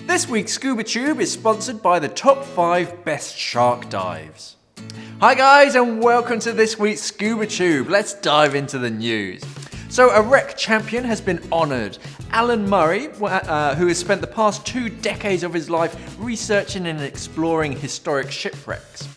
This week's ScubaTube is sponsored by the top 5 best shark dives. Hi guys, and welcome to this week's ScubaTube. Let's dive into the news. So a wreck champion has been honoured. Alan Murray, who has spent the past 2 decades of his life researching and exploring historic shipwrecks.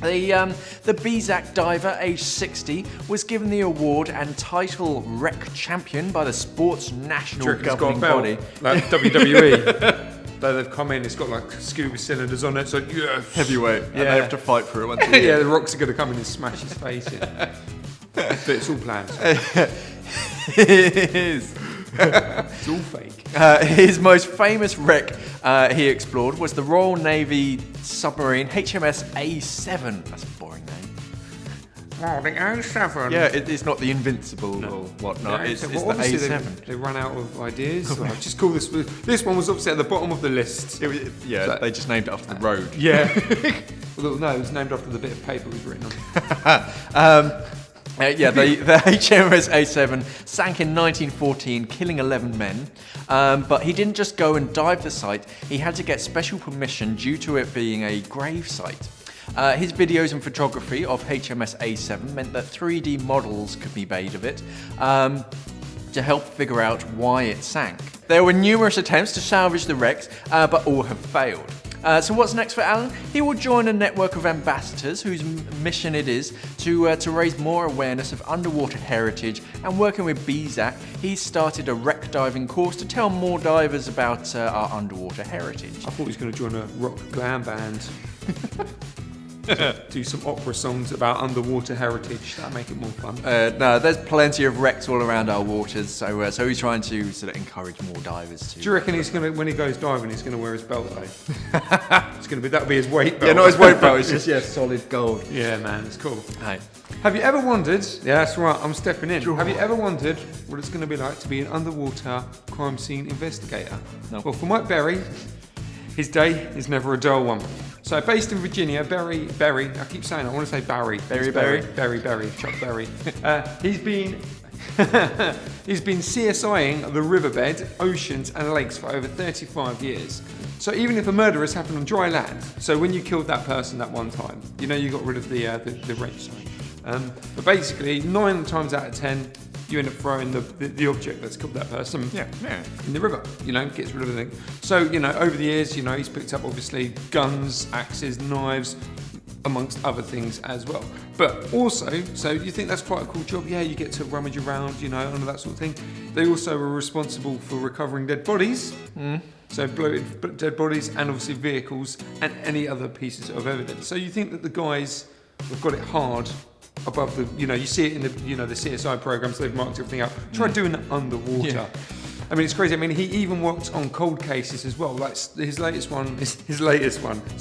The Bizak diver, aged 60, was given the award and title Wreck Champion by the sport's national governing body. Like WWE. They've come in, it's got like scuba cylinders on it, so yeah. Heavyweight. Yeah. And they have to fight for it once a year. Yeah, the Rocks are going to come in and smash his face in. But it's all planned. It is. It's all fake. His most famous wreck he explored was the Royal Navy submarine HMS A7. That's a boring name. Oh, the A7. Yeah, it's not the Invincible or whatnot. It's the A7. They ran out of ideas. So just call this. This one was obviously at the bottom of the list. They just named it after the road. Yeah. Well, no, it was named after the bit of paper it was written on. The HMS A7 sank in 1914, killing 11 men. But he didn't just go and dive the site, he had to get special permission due to it being a grave site. His videos and photography of HMS A7 meant that 3D models could be made of it to help figure out why it sank. There were numerous attempts to salvage the wrecks, but all have failed. So what's next for Alan? He will join a network of ambassadors whose mission it is to raise more awareness of underwater heritage, and working with Bizak, he's started a wreck diving course to tell more divers about our underwater heritage. I thought he was going to join a rock glam band. Do some opera songs about underwater heritage. That'd make it more fun. No, there's plenty of wrecks all around our waters, so he's trying to sort of encourage more divers to. Do you reckon he's gonna, when he goes diving, he's gonna wear his belt though? That'll be his weight belt. Yeah, not his weight belt. It's just solid gold. Yeah, man, it's cool. Hey. Have you ever wondered? Yeah, that's right. I'm stepping in. Sure. Have you ever wondered what it's gonna be like to be an underwater crime scene investigator? No. Well, for Mike Berry, his day is never a dull one. So based in Virginia, Berry, I keep saying, I want to say Barry. Berry, Chuck Berry. He's been CSIing the riverbed, oceans and lakes for over 35 years. So even if a murder has happened on dry land, so when you killed that person that one time, you know you got rid of the wrench sign. But basically, 9 times out of 10, you end up throwing the object that's killed that person in the river, gets rid of the thing. So, over the years, he's picked up obviously guns, axes, knives, amongst other things as well. But also, so you think that's quite a cool job? Yeah, you get to rummage around, under that sort of thing. They also are responsible for recovering dead bodies. So bloated dead bodies and obviously vehicles and any other pieces of evidence. So you think that the guys have got it hard above the, you see it in the, the CSI programs, they've marked everything out. Try doing it underwater. Yeah. I mean, it's crazy. I mean, he even works on cold cases as well. Like his latest one, it's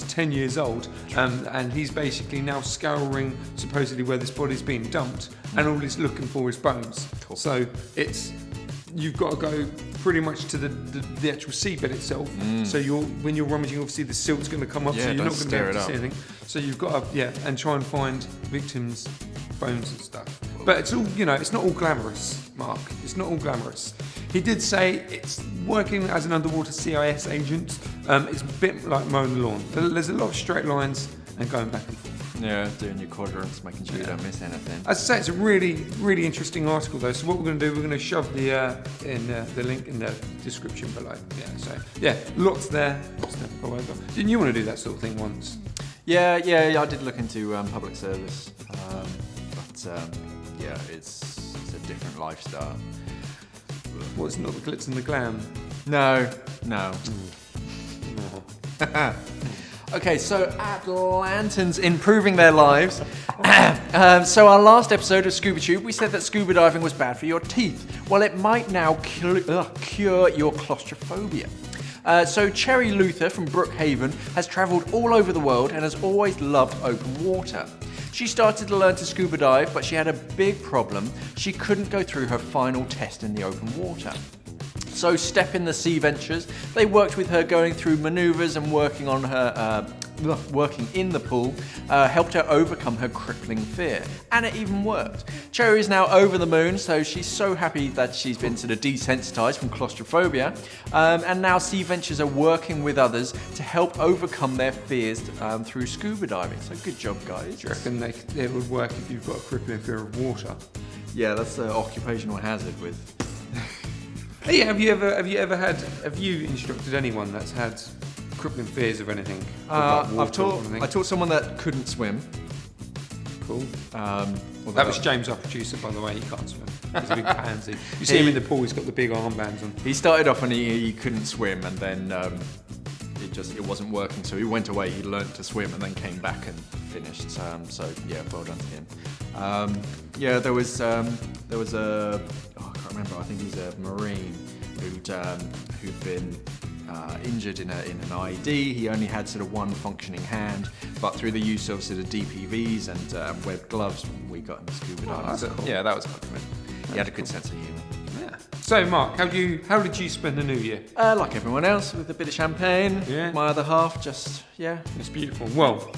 10 years old, and he's basically now scouring supposedly where this body's been dumped, and all he's looking for is bones. Cool. So you've got to go pretty much to the actual seabed itself. So when you're rummaging, obviously the silt's going to come up, so you're not going to be able to see anything. So you've got to and try and find victims' bones and stuff. But it's all it's not all glamorous, Mark. It's not all glamorous. He did say it's working as an underwater CIS agent. It's a bit like mowing the lawn. There's a lot of straight lines and going back and forth. Yeah, doing your quadrants, making sure you don't miss anything. As I say, it's a really, really interesting article though. So what we're going to do, we're going to shove the link in the description below. Lots there to go over. Didn't you want to do that sort of thing once? Yeah, I did look into public service, but it's a different lifestyle. Well, it's not the glitz and the glam. No. Okay, so Atlantans improving their lives. So our last episode of ScubaTube, we said that scuba diving was bad for your teeth. Well, it might now cure your claustrophobia. So Cherry Luther from Brookhaven has travelled all over the world and has always loved open water. She started to learn to scuba dive, but she had a big problem. She couldn't go through her final test in the open water. So Step in the Sea Ventures, they worked with her going through manoeuvres and working on her working in the pool helped her overcome her crippling fear, and it even worked. Cherry is now over the moon, so she's so happy that she's been sort of desensitized from claustrophobia, and now Sea Ventures are working with others to help overcome their fears through scuba diving. So good job, guys. Do you reckon it would work if you've got a crippling fear of water? Yeah, that's an occupational hazard with. Hey, have you instructed anyone that's had crippling fears of anything? I taught someone that couldn't swim. Cool. That was James, our producer, by the way. He can't swim. He's a big pansy. You see him in the pool. He's got the big armbands on. He started off and he couldn't swim, and then it wasn't working. So he went away. He learnt to swim, and then came back and finished. So yeah, well done to him. Yeah, there was a I can't remember. I think he's a Marine who'd been injured in an IED. He only had sort of one functioning hand, but through the use of sort of DPVs and webbed gloves, we got him scuba diving. That's cool. Yeah, that was quite good. He had a good sense of humour. Yeah. So, Mark, how did you spend the New Year? Like everyone else, with a bit of champagne. Yeah. My other half, just It's beautiful. Well,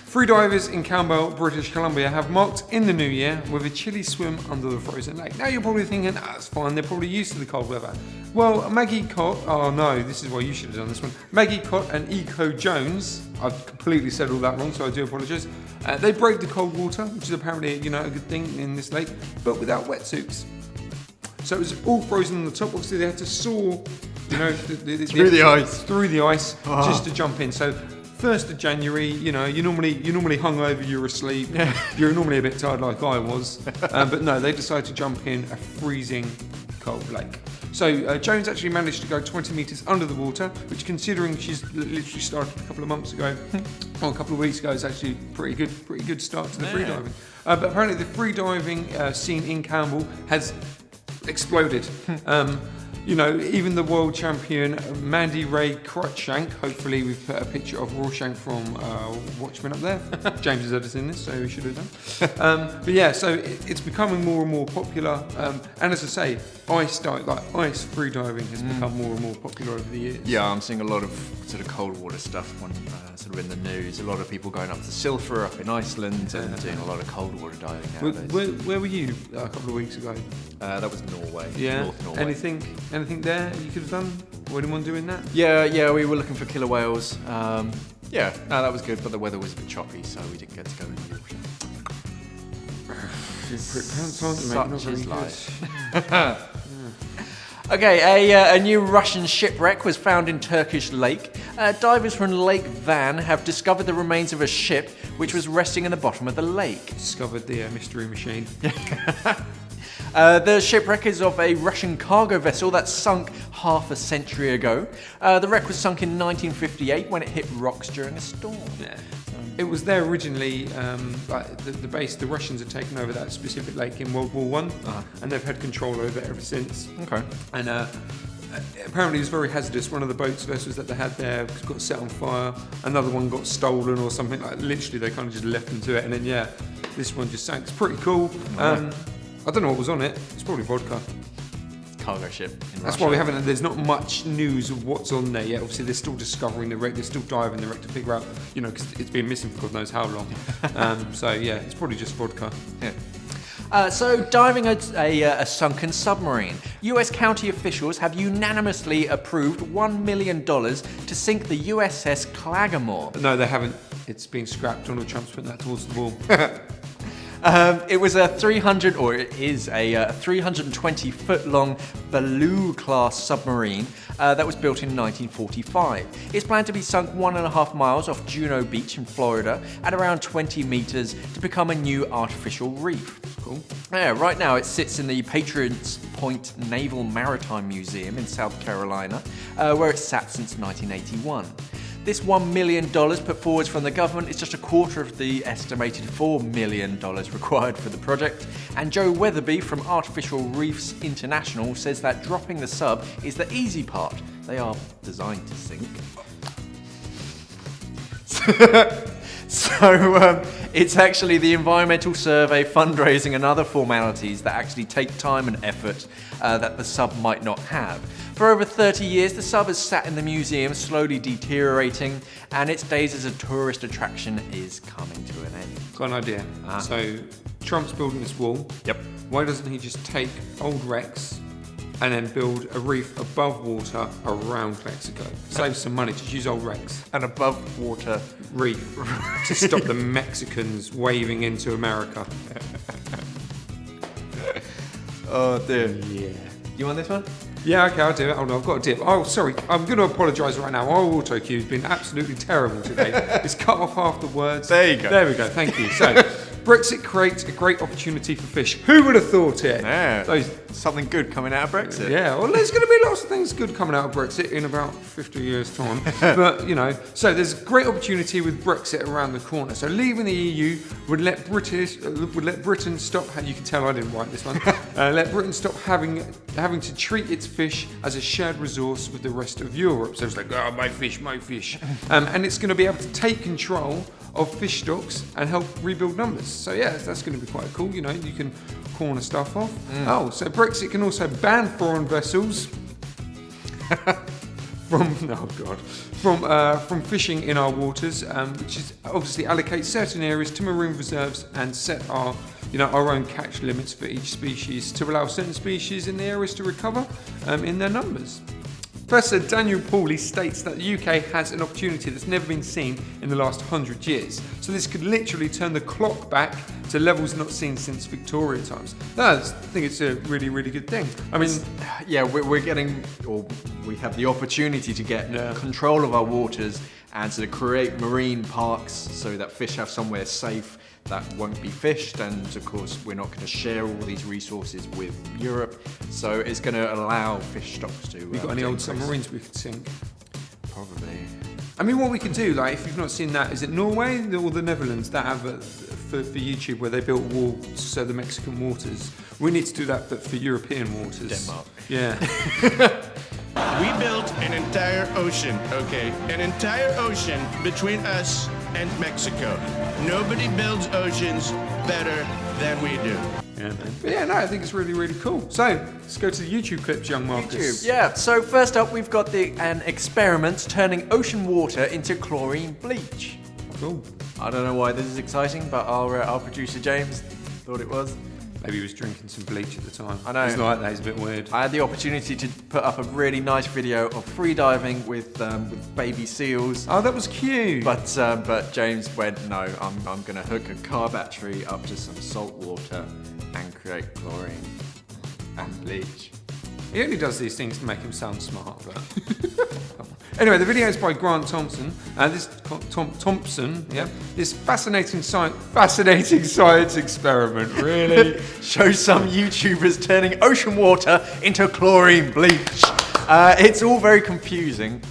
freedivers in Campbell, British Columbia have marked in the new year with a chilly swim under the frozen lake. Now you're probably thinking, that's fine, they're probably used to the cold weather. Well, Maggie Cott, oh no, this is why you should have done this one. Maggie Cott and Eco Jones, I've completely said all that wrong, so I do apologise. They braved the cold water, which is apparently, a good thing in this lake, but without wetsuits. So it was all frozen on the top. Obviously they had to saw, through the ice just to jump in. So 1st of January, you're normally hungover, you're asleep, you're normally a bit tired like I was, but no, they decided to jump in a freezing cold lake. So Jones actually managed to go 20 metres under the water, which, considering she's literally started a couple of months ago, or a couple of weeks ago, is actually pretty good start to the freediving. But apparently the freediving scene in Campbell has exploded. Even the world champion Mandy Ray Crutchshank, hopefully we've put a picture of Rawshank from Watchmen up there. James has edited this, so we should have done. But yeah, so it's becoming more and more popular. And as I say, ice freediving has become more and more popular over the years. Yeah, I'm seeing a lot of sort of cold water stuff sort of in the news. A lot of people going up to Silfra up in Iceland and doing a lot of cold water diving nowadays. Where were you a couple of weeks ago? That was Norway. Yeah. North Norway. Anything there you could have done? Or anyone doing that? Yeah, we were looking for killer whales. That was good, but the weather was a bit choppy, so we didn't get to go in the ocean. Such is life. Okay, a new Russian shipwreck was found in Turkish lake. Divers from Lake Van have discovered the remains of a ship which was resting in the bottom of the lake. Discovered the mystery machine. The shipwreck is of a Russian cargo vessel that sunk half a century ago. The wreck was sunk in 1958 when it hit rocks during a storm. Yeah. It was there originally, the base, the Russians had taken over that specific lake in World War I, and they've had control over it ever since. Okay. And apparently it was very hazardous. One of the vessels that they had there got set on fire, another one got stolen or something, literally they kind of just left them to it, and then this one just sank. It's pretty cool. I don't know what was on it. It's probably vodka. Cargo ship in That's Russia. why we haven't. There's not much news of what's on there yet. Obviously, they're still discovering the wreck. They're still diving the wreck to figure out, because it's been missing for God knows how long. So yeah, it's probably just vodka. Yeah. So diving a sunken submarine. US county officials have unanimously approved $1 million to sink the USS Clagamore. No, they haven't. It's been scrapped. Donald Trump's putting that towards the wall. It is a 320-foot-long Ballou-class submarine that was built in 1945. It's planned to be sunk 1.5 miles off Juno Beach in Florida at around 20 meters to become a new artificial reef. Cool. Yeah, right now it sits in the Patriots Point Naval Maritime Museum in South Carolina, where it's sat since 1981. This $1 million put forward from the government is just a quarter of the estimated $4 million required for the project. And Joe Weatherby from Artificial Reefs International says that dropping the sub is the easy part. They are designed to sink. So it's actually the environmental survey, fundraising and other formalities that actually take time and effort that the sub might not have. For over 30 years, the sub has sat in the museum, slowly deteriorating, and its days as a tourist attraction is coming to an end. Got an idea. So Trump's building this wall. Yep. Why doesn't he just take old wrecks and then build a reef above water around Mexico? Save some money. Just use old wrecks. An above water Reef to stop the Mexicans waving into America. Oh dear. Yeah. You want this one? Yeah, okay, I'll do it. Hold on, I've got a dip. Oh, sorry, I'm going to apologise right now. Our auto cue's been absolutely terrible today. It's cut off half the words. There you go. There we go, thank you. So, Brexit creates a great opportunity for fish. Who would have thought it? Yeah, something good coming out of Brexit. Yeah, well, there's going to be lots of things good coming out of Brexit in about 50 years' time. But, you know, so there's a great opportunity with Brexit around the corner. So leaving the EU would let Britain stop, you can tell I didn't write this one, let Britain stop having to treat its fish as a shared resource with the rest of Europe. So it's like, oh, my fish, my fish. And it's going to be able to take control of fish stocks and help rebuild numbers. So yeah, that's going to be quite cool. You know, you can corner stuff off. Oh, so Brexit can also ban foreign vessels from fishing in our waters, which is obviously allocate certain areas to marine reserves and set our own catch limits for each species to allow certain species in the areas to recover in their numbers. Professor Daniel Pauly states that the UK has an opportunity that's never been seen in the last 100 years. So this could literally turn the clock back to levels not seen since Victorian times. I think it's a really, really good thing. I mean, yeah, we have the opportunity to get control of our waters and to create marine parks so that fish have somewhere safe that won't be fished, and of course we're not going to share all these resources with Europe, so it's going to allow fish stocks to we've got any old submarines we could sink? Probably. I mean, what we could do, like, if you've not seen that, is it Norway or the Netherlands that have for YouTube where they built a wall so the Mexican waters? We need to do that, but for European waters. Denmark. Yeah. We built an entire ocean, okay? An entire ocean between us and Mexico. Nobody builds oceans better than we do. Yeah, man. But yeah, no, I think it's really, really cool. So, let's go to the YouTube clips, young Marcus. Yeah, so first up we've got an experiment turning ocean water into chlorine bleach. Cool. I don't know why this is exciting, but our producer James thought it was. Maybe he was drinking some bleach at the time. I know. He's like that, he's a bit weird. I had the opportunity to put up a really nice video of free diving with baby seals. Oh, that was cute. But James went, no, I'm going to hook a car battery up to some salt water and create chlorine and bleach. He only does these things to make him sound smart, but... Anyway, the video is by Grant Thompson. Thompson, yeah. This fascinating science experiment, really. Shows some YouTubers turning ocean water into chlorine bleach. It's all very confusing.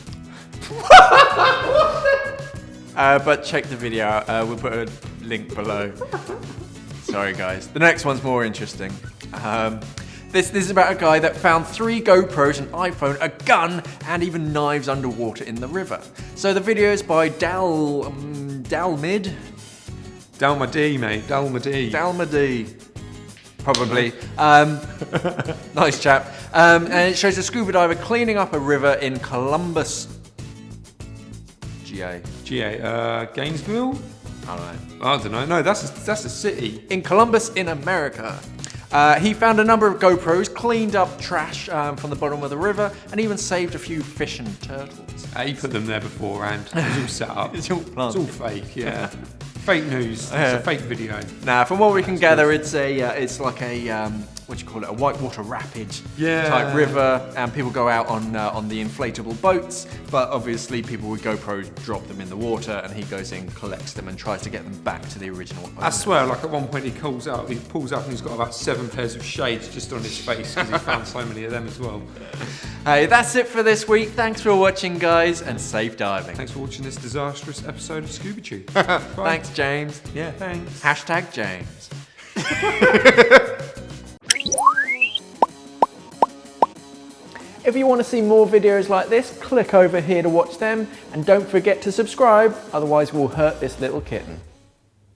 But check the video out. We'll put a link below. Sorry, guys. The next one's more interesting. This is about a guy that found 3 GoPros, an iPhone, a gun, and even knives underwater in the river. So the video is by Dalmid. Dalmadi, mate. Dalmadi. Probably. Nice chap. And it shows a scuba diver cleaning up a river in Columbus, GA. Gainesville? I don't know. No, that's a city. In Columbus, in America. He found a number of GoPros, cleaned up trash from the bottom of the river, and even saved a few fish and turtles. He put them there beforehand. It was all set up. It's all planned. It's all fake, yeah. Fake news. It's a fake video. Nah, from what we can gather, it's like a what do you call it? A whitewater rapid type river, and people go out on the inflatable boats. But obviously, people with GoPros drop them in the water, and he goes in, collects them, and tries to get them back to the original owner. I swear, like at one point, he pulls up, and he's got about 7 pairs of shades just on his face because he found so many of them as well. Hey, that's it for this week. Thanks for watching, guys, and safe diving. Thanks for watching this disastrous episode of ScubaTube. Thanks, James. Yeah, thanks. # James. If you want to see more videos like this, click over here to watch them, and don't forget to subscribe, otherwise we'll hurt this little kitten.